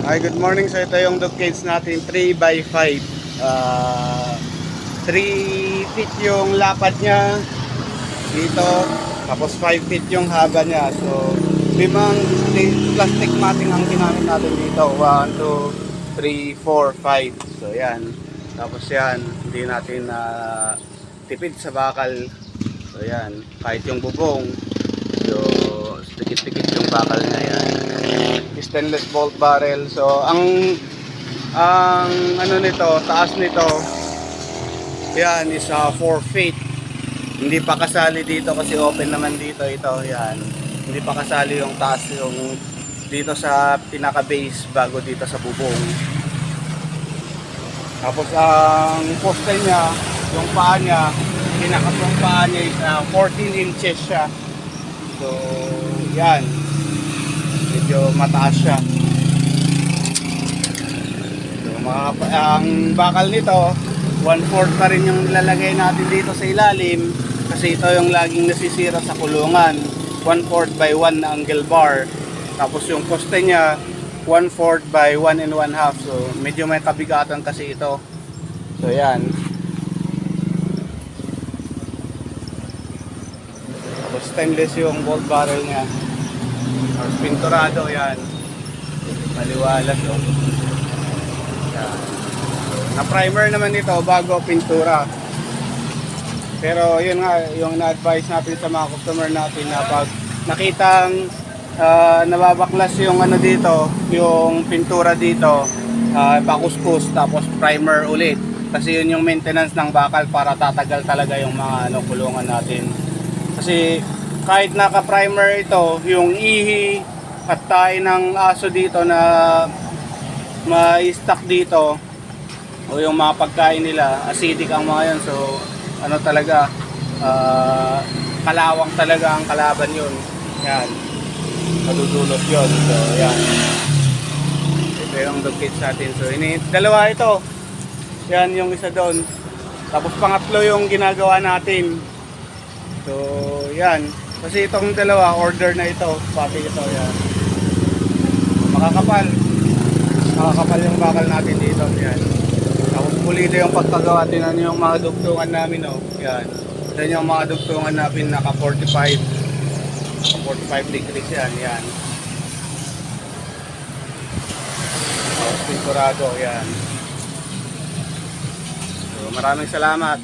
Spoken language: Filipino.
Hi, good morning. So ito yung dog cage natin, 3x5. 3 feet yung lapad niya dito, tapos 5 feet yung haba niya. So, limang plastic matting ang ginamit natin dito. 1, 2, 3, 4, 5. So, yan. Tapos yan, hindi natin tipid sa bakal. So, yan. Kahit yung bubong, so, tikit-tikit yung bakal niya yan. Stainless bolt barrel. So, ang ano nito, taas nito, yan is 4 feet. Hindi pa kasali dito kasi open naman dito ito, yan. Hindi pa kasali yung taas yung dito sa pinaka base bago dito sa bubong. Tapos ang poste niya, yung paa niya, pinakatong paa niya is 14 inches siya. So, yan. Medyo mataas siya. So, ang bakal nito, 1/4 pa rin yung lalagay natin dito sa ilalim kasi ito yung laging nasisira sa kulungan. 1/4 by 1 na angle bar. Tapos yung poste niya 1/4 by 1 and 1/2. So medyo may kabigatan kasi ito. So yan. Tapos stainless yung bolt barrel niya. Tapos pinturado yan. Maliwalas oh. Yan. Na-primer naman ito bago pintura. Pero yun nga, yung na-advise natin sa mga customer natin na pag nakitang nababaklas yung ano dito, yung pintura dito, pakuskus tapos primer ulit. Kasi yun yung maintenance ng bakal para tatagal talaga yung mga kulungan natin. Kasi kahit naka-primer ito, yung ihi at tae ng aso dito na ma-stuck dito, o yung mga pagkain nila, acidic ang mga yun. So ano talaga, kalawang talaga ang kalaban yun. Yan, madudulot yun. So yan, ito yung dog cage natin. So dalawa ito, yan yung isa doon, tapos pangatlo yung ginagawa natin. So yan, kasi itong dalawa order na ito, pati ito. Yan, makakapal yung bakal natin dito. Yan, tapos pulido yung pagkagawa. Tingnan nyo yung mga dugtungan namin, oh. Yan. Yan yung mga dugtungan namin, naka 45 degrees yan. Yan. Tapos pinturado, yan. So maraming salamat.